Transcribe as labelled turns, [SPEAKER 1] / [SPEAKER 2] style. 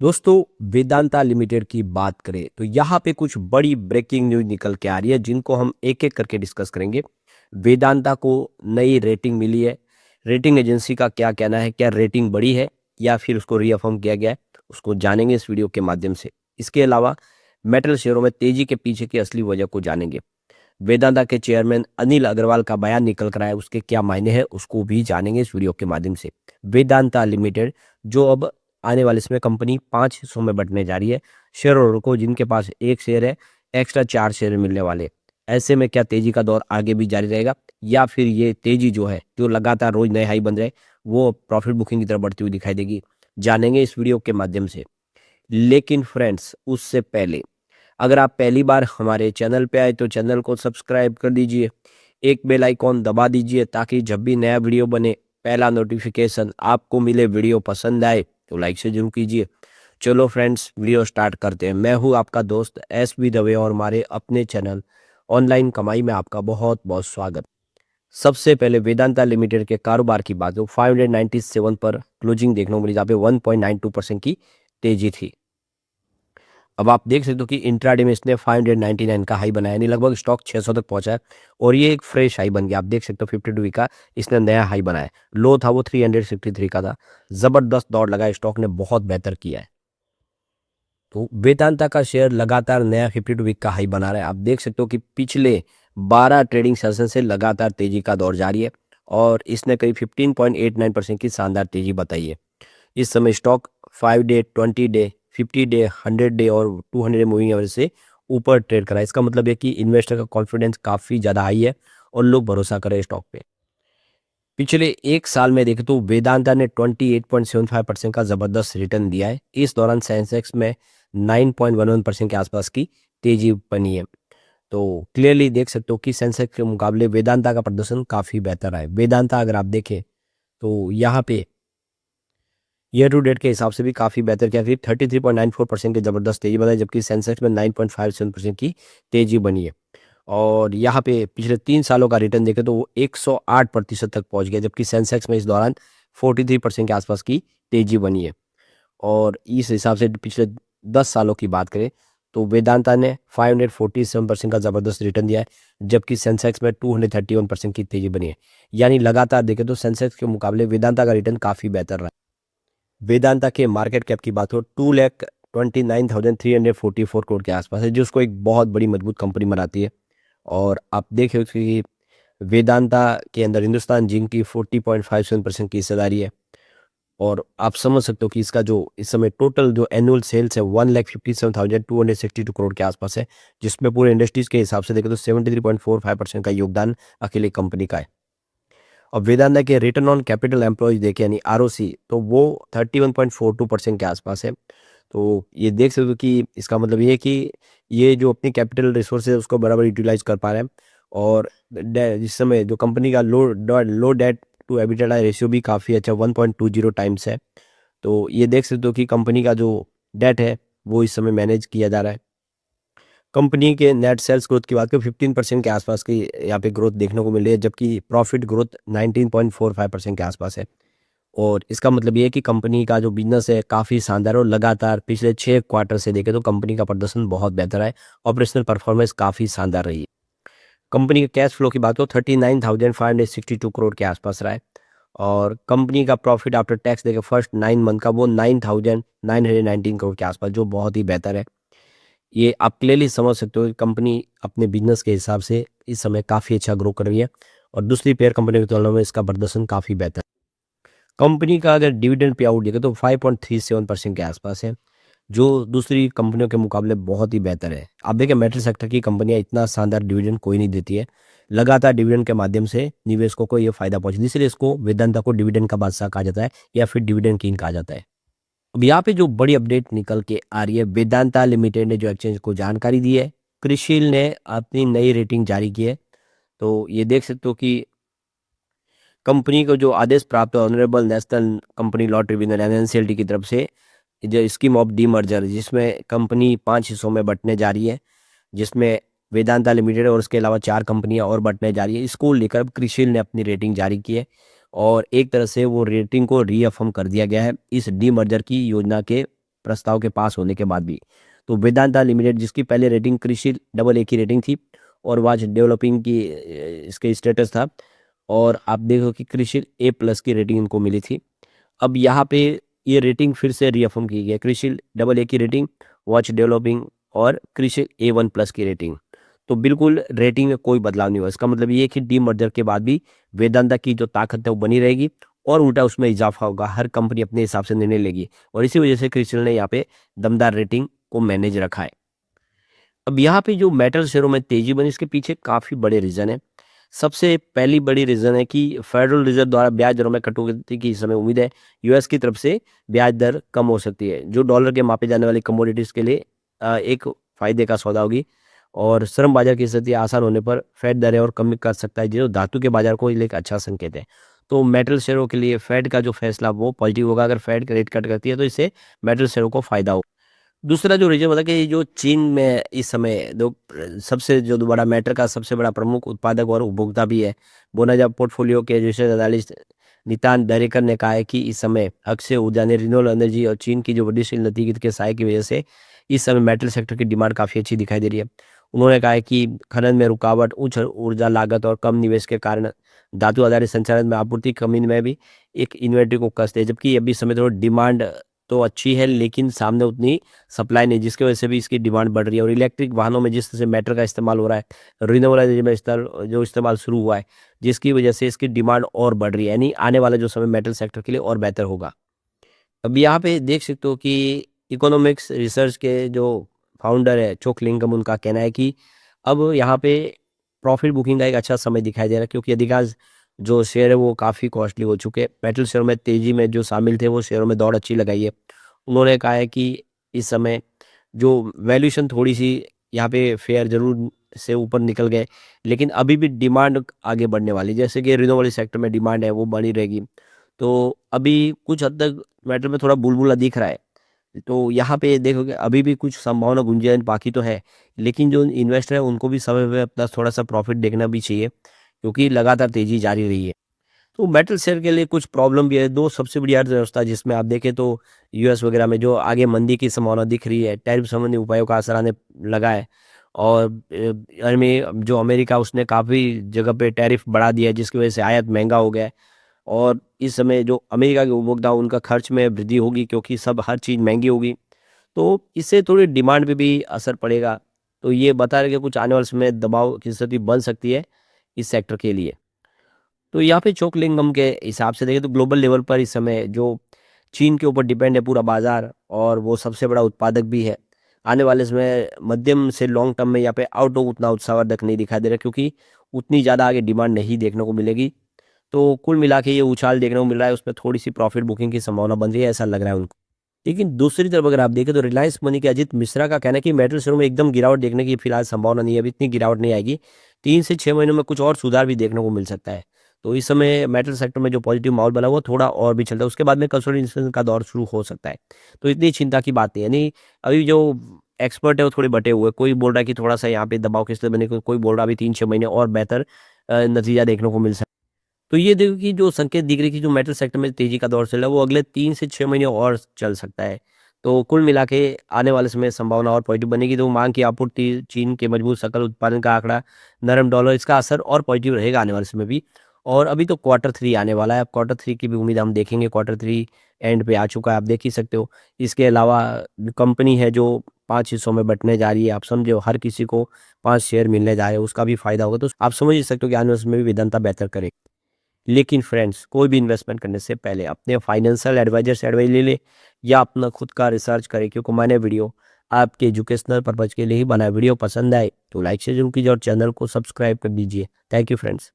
[SPEAKER 1] दोस्तों, वेदांता लिमिटेड की बात करें तो यहाँ पे कुछ बड़ी ब्रेकिंग न्यूज निकल के आ रही है जिनको हम एक एक करके डिस्कस करेंगे। वेदांता को नई रेटिंग मिली है। रेटिंग एजेंसी का क्या कहना है, क्या रेटिंग बढ़ी है या फिर उसको रीअफर्म किया गया है, उसको जानेंगे इस वीडियो के माध्यम से। इसके अलावा मेटल शेयरों में तेजी के पीछे की असली वजह को जानेंगे। वेदांता के चेयरमैन अनिल अग्रवाल का बयान निकल कर आया, उसके क्या मायने हैं उसको भी जानेंगे इस वीडियो के माध्यम से। वेदांता लिमिटेड जो अब आने वाले समय कंपनी 5 हिस्सों में बंटने जा रही है। शेयर होल्डर को जिनके पास 1 शेयर है, एक्स्ट्रा 4 शेयर मिलने वाले। ऐसे में क्या तेजी का दौर आगे भी जारी रहेगा या फिर ये तेजी जो है, जो लगातार रोज नए हाई बन रहे, वो प्रॉफिट बुकिंग की तरफ बढ़ती हुई दिखाई देगी, जानेंगे इस वीडियो के माध्यम से। लेकिन फ्रेंड्स, उससे पहले अगर आप पहली बार हमारे चैनल पे आए तो चैनल को सब्सक्राइब कर दीजिए, एक बेल आइकॉन दबा दीजिए ताकि जब भी नया वीडियो बने पहला नोटिफिकेशन आपको मिले। वीडियो पसंद आए तो लाइक से जरूर कीजिए। चलो फ्रेंड्स, वीडियो स्टार्ट करते हैं। मैं हूँ आपका दोस्त एस बी दवे और हमारे अपने चैनल ऑनलाइन कमाई में आपका बहुत बहुत स्वागत। सबसे पहले वेदांता लिमिटेड के कारोबार की बात हो, 597 पर क्लोजिंग देखने को मिली जहाँ पे 1.92% की तेजी थी। अब आप देख सकते हो कि इंट्राडे में इसने 599 का हाई बनाया, यानी लगभग स्टॉक 600 तक पहुंचा है और ये एक फ्रेश हाई बन गया। आप देख सकते हो 52 वीक का इसने नया हाई बनाया। लो था वो 363 का था। जबरदस्त दौड़ लगा, स्टॉक ने बहुत बेहतर किया है। तो वेदांता का शेयर लगातार नया 52 वीक का हाई बना रहा है। आप देख सकते हो कि पिछले 12 ट्रेडिंग सेशन से लगातार तेजी का दौर जारी है और इसने करीब 15.89% की शानदार तेजी बताई है। इस समय stock 5 day, 20 day, 50 day, 100 day और 200 डे मूविंग एवरेज से ऊपर ट्रेड करा है। इसका मतलब है कि इन्वेस्टर का कॉन्फिडेंस काफ़ी ज़्यादा हाई है और लोग भरोसा कर रहे हैं स्टॉक पे। पिछले एक साल में देखें तो वेदांता ने 28.75% का ज़बरदस्त रिटर्न दिया है। इस दौरान सेंसेक्स में 9.11% के आसपास की तेजी बनी है। तो क्लियरली देख सकते हो कि सेंसेक्स के मुकाबले वेदांता का प्रदर्शन काफ़ी बेहतर है। वेदांता अगर आप देखें तो यहाँ पे ईयर टू डेट के हिसाब से भी काफ़ी बेहतर किया, फिर 33.94% की ज़बरदस्त तेजी बनाई, जबकि सेंसेक्स में 9.57% की तेजी बनी है। और यहाँ पे पिछले 3 सालों का रिटर्न देखें तो वो 108% तक पहुँच गया, जबकि सेंसेक्स में इस दौरान 43% के आसपास की तेजी बनी है। और इस हिसाब से पिछले 10 सालों की बात करें तो वेदांता ने 547% का ज़बरदस्त रिटर्न दिया है, जबकि सेंसेक्स में 231% की तेजी बनी है। यानी लगातार देखें तो सेंसेक्स के मुकाबले वेदांता का रिटर्न काफ़ी बेहतर रहा है। वेदांता के मार्केट कैप की बात हो 2,29,344 करोड़ के आसपास है, जो उसको एक बहुत बड़ी मजबूत कंपनी बनाती है। और आप देखें कि वेदांता के अंदर हिंदुस्तान जिंक की 40.57% की हिस्सेदारी है। और आप समझ सकते हो कि इसका जो इस समय टोटल जो एनुअल सेल्स है 1,57,262 करोड़ के आसपास है, जिसमें पूरे इंडस्ट्रीज के हिसाब से देखें तो 73.45% का योगदान अकेले कंपनी का है। और वेदांता के रिटर्न ऑन कैपिटल एम्प्लॉयज देखें यानी आरओसी, तो वो 31.42% के आसपास है। तो ये देख सकते हो कि इसका मतलब ये है कि ये जो अपनी कैपिटल रिसोर्स है उसको बराबर यूटिलाइज कर पा रहे हैं। और इस समय जो कंपनी का लो डेट टू एबिटेडा रेशियो भी काफ़ी अच्छा 1.20 टाइम्स है। तो ये देख सकते हो कि कंपनी का जो डेट है वो इस समय मैनेज किया जा रहा है। कंपनी के नेट सेल्स ग्रोथ की बात करें 15% के आसपास की यहाँ पे ग्रोथ देखने को मिल रही है, जबकि प्रॉफिट ग्रोथ 19.45% के आसपास है। और इसका मतलब ये है कि कंपनी का जो बिजनेस है काफ़ी शानदार है और लगातार पिछले 6 क्वार्टर से देखें तो कंपनी का प्रदर्शन बहुत बेहतर है। ऑपरेशनल परफॉर्मेंस काफ़ी शानदार रही है। कंपनी के कैश फ्लो की बात हो 39,562 करोड़ के आसपास रहा है। और कंपनी का प्रॉफिट आफ्टर टैक्स देखें फर्स्ट 9 मंथ का वो 9,919 करोड़ के आसपास, जो बहुत ही बेहतर है। ये आप क्लियरली समझ सकते हो कि कंपनी अपने बिजनेस के हिसाब से इस समय काफ़ी अच्छा ग्रो कर रही है और दूसरी पेयर कंपनी की तुलना में इसका प्रदर्शन काफ़ी बेहतर है। कंपनी का अगर डिविडेंड पे आउट देखें तो 5.37% के आसपास है, जो दूसरी कंपनियों के मुकाबले बहुत ही बेहतर है। आप देखें मेटल सेक्टर की कंपनियां इतना शानदार डिविडेंड कोई नहीं देती है। लगातार डिविडेंड के माध्यम से निवेशकों को ये फायदा पहुंचता है, इसलिए इसको वेदांता को डिविडेंड का बादशाह कहा जाता है या फिर डिविडेंड किंग कहा जाता है। अब यहाँ पे जो बड़ी अपडेट निकल के आ रही है, वेदांता लिमिटेड ने जो एक्सचेंज को जानकारी दी है, क्रिशिल ने अपनी नई रेटिंग जारी की है। तो ये देख सकते हो कि कंपनी को जो आदेश प्राप्त है honourable national company law tribunal NNCLT की तरफ से, जो स्कीम ऑफ डीमर्जर जिसमें कंपनी 5 हिस्सों में बंटने जा रही है, जिसमें वेदांता लिमिटेड और उसके अलावा 4 कंपनियां और बंटने जा रही है, इसको लेकर अब क्रिशिल ने अपनी रेटिंग जारी की है और एक तरह से वो रेटिंग को रीअफर्म कर दिया गया है इस डीमर्जर की योजना के प्रस्ताव के पास होने के बाद भी। तो वेदांता लिमिटेड जिसकी पहले रेटिंग क्रिशिल AA की रेटिंग थी और वाच डेवलपिंग की इसके स्टेटस था, और आप देखो कि क्रिशिल A+ की रेटिंग इनको मिली थी। अब यहाँ पे ये रेटिंग फिर से रीअफर्म की गई है, क्रिशिल AA की रेटिंग, वॉच डेवलपिंग और क्रिशिल A1+ की रेटिंग। तो बिल्कुल रेटिंग में कोई बदलाव नहीं हुआ। इसका मतलब ये है कि डीमर्जर के बाद भी वेदांता की जो ताकत है वो बनी रहेगी और उल्टा उसमें इजाफा होगा। हर कंपनी अपने हिसाब से निर्णय लेगी और इसी वजह से क्रिशिल ने यहाँ पे दमदार रेटिंग को मैनेज रखा है। अब यहाँ पे जो मेटल शेयरों में तेजी बनी, इसके पीछे काफ़ी बड़े रीज़न है। सबसे पहली बड़ी रीज़न है कि फेडरल रिजर्व द्वारा ब्याज दरों में कटौती की इस समय उम्मीद है। यूएस की तरफ से ब्याज दर कम हो सकती है, जो डॉलर के मापे जाने वाली कमोडिटीज़ के लिए एक फ़ायदे का सौदा होगी। और श्रम बाजार की स्थिति आसान होने पर फेड दरें और कम कर सकता है, जो धातु के बाजार को एक अच्छा संकेत है। तो मेटल शेयरों के लिए फेड का जो फैसला वो पॉजिटिव होगा। अगर फेड रेट कट करती है तो इससे मेटल शेयरों को फ़ायदा हो। दूसरा जो रीज़न बता कि जो चीन में इस समय दो सबसे जो बड़ा मेटल का सबसे बड़ा प्रमुख उत्पादक और उपभोक्ता भी है। बोनाजा पोर्टफोलियो के विशेष एनालिस्ट नितान दरेकर ने कहा है कि इस समय अक्षय ऊर्जा ने रिन्यूएबल एनर्जी और चीन की जो वृद्धिशील नीति के सहायक की वजह से इस समय मेटल सेक्टर की डिमांड काफ़ी अच्छी दिखाई दे रही है। उन्होंने कहा है कि खनन में रुकावट, उच्च ऊर्जा लागत और कम निवेश के कारण धातु आधारित संचालन में आपूर्ति कमी में भी एक इन्वेंट्री को कष्ट है। जबकि अभी समय थोड़ा डिमांड तो अच्छी है लेकिन सामने उतनी सप्लाई नहीं, जिसकी वजह से भी इसकी डिमांड बढ़ रही है। और इलेक्ट्रिक वाहनों में जिस तरह से मेटल का इस्तेमाल हो रहा है, रिन्यूएबल एनर्जी में जो इस्तेमाल शुरू हुआ है, जिसकी वजह से इसकी डिमांड और बढ़ रही है। यानी आने वाला जो समय मेटल सेक्टर के लिए और बेहतर होगा। अब यहाँ पे देख सकते हो कि इकोनॉमिक्स रिसर्च के जो फाउंडर है चोकलिंगम, उनका कहना है कि अब यहाँ पे प्रॉफिट बुकिंग का एक अच्छा समय दिखाई दे रहा है, क्योंकि अधिकांश जो शेयर है वो काफ़ी कॉस्टली हो चुके हैं। मेटल शेयर में तेजी में जो शामिल थे वो शेयरों में दौड़ अच्छी लगाई है। उन्होंने कहा है कि इस समय जो वैल्यूएशन थोड़ी सी यहाँ पे फेयर जरूर से ऊपर निकल गए, लेकिन अभी भी डिमांड आगे बढ़ने वाली, जैसे कि रिन्यूएबल सेक्टर में डिमांड है वो बनी रहेगी। तो अभी कुछ हद तक मेटल में थोड़ा बुलबुला दिख रहा है। तो यहाँ पे देखोगे अभी भी कुछ संभावना गुंजाइश बाकी तो है, लेकिन जो इन्वेस्टर है उनको भी समय पे अपना थोड़ा सा प्रॉफिट देखना भी चाहिए, क्योंकि लगातार तेजी जारी रही है। तो मेटल शेयर के लिए कुछ प्रॉब्लम भी है। दो सबसे बड़ी अर्थव्यवस्था जिसमें आप देखें तो यूएस वगैरह में जो आगे मंदी की संभावना दिख रही है, टैरिफ संबंधी उपायों का असर आने लगा है। और में जो अमेरिका उसने काफ़ी जगह पे टैरिफ बढ़ा दिया है, जिसकी वजह से आयात महंगा हो गया है। और इस समय जो अमेरिका के उपभोक्ता उनका खर्च में वृद्धि होगी, क्योंकि सब हर चीज़ महंगी होगी, तो इससे थोड़ी डिमांड पे भी असर पड़ेगा। तो ये बता रहे कि कुछ आने वाले समय में दबाव की स्थिति बन सकती है इस सेक्टर के लिए। तो यहाँ पे चोकलिंगम के हिसाब से देखें तो ग्लोबल लेवल पर इस समय जो चीन के ऊपर डिपेंड है पूरा बाजार, और वो सबसे बड़ा उत्पादक भी है। आने वाले समय मध्यम से लॉन्ग टर्म में यहाँ पे आउटलुक उतना उत्साहवर्धक नहीं दिखाई दे रहा, क्योंकि उतनी ज़्यादा आगे डिमांड नहीं देखने को मिलेगी। तो कुल मिला के ये उछाल देखने को मिल रहा है, उसमें थोड़ी सी प्रॉफिट बुकिंग की संभावना बन रही है, ऐसा लग रहा है उनको। लेकिन दूसरी तरफ अगर आप देखें तो रिलायंस मनी के अजीत मिश्रा का कहना है कि मेटल शेयरों में एकदम गिरावट देखने की फिलहाल संभावना नहीं है, अभी इतनी गिरावट नहीं आएगी। 3 से 6 महीनों में कुछ और सुधार भी देखने को मिल सकता है। तो इस समय मेटल सेक्टर में जो पॉजिटिव माहौल बना हुआ थोड़ा और भी चलता है, उसके बाद में कंसोलिडेशन का दौर शुरू हो सकता है। तो इतनी चिंता की बात नहीं है। यानी अभी जो एक्सपर्ट है वो थोड़े बटे हुए हैं। कोई बोल रहा है कि थोड़ा सा यहाँ पे दबाव की स्थिति बने, कोई बोल रहा है अभी 3-6 महीने और बेहतर नतीजा देखने को मिल सकता है। तो ये देखो कि जो संकेत दिख रही है कि जो मेटल सेक्टर में तेजी का दौर चल रहा है वो अगले 3 से 6 महीने और चल सकता है। तो कुल मिला के आने वाले समय संभावना और पॉजिटिव बनेगी। तो मांग की आपूर्ति, चीन के मजबूत सकल उत्पादन का आंकड़ा, नरम डॉलर, इसका असर और पॉजिटिव रहेगा आने वाले समय भी। और अभी तो Q3 आने वाला है, अब Q3 की भी उम्मीद हम देखेंगे। Q3 एंड पे आ चुका है, आप देख ही सकते हो। इसके अलावा कंपनी है जो 5 हिस्सों में बंटने जा रही है, आप समझो हर किसी को 5 शेयर मिलने जा रहे हैं, उसका भी फायदा होगा। तो आप समझ ही सकते हो कि आने वाले समय में भी वेदांता बेहतर करेगी। लेकिन फ्रेंड्स, कोई भी इन्वेस्टमेंट करने से पहले अपने फाइनेंशियल एडवाइजर से एडवाइस ले ले, या अपना खुद का रिसर्च करें, क्योंकि मैंने वीडियो आपके एजुकेशनल पर्पज के लिए ही बनाया। वीडियो पसंद आए तो लाइक शेयर जरूर कीजिए और चैनल को सब्सक्राइब कर दीजिए। Thank you friends.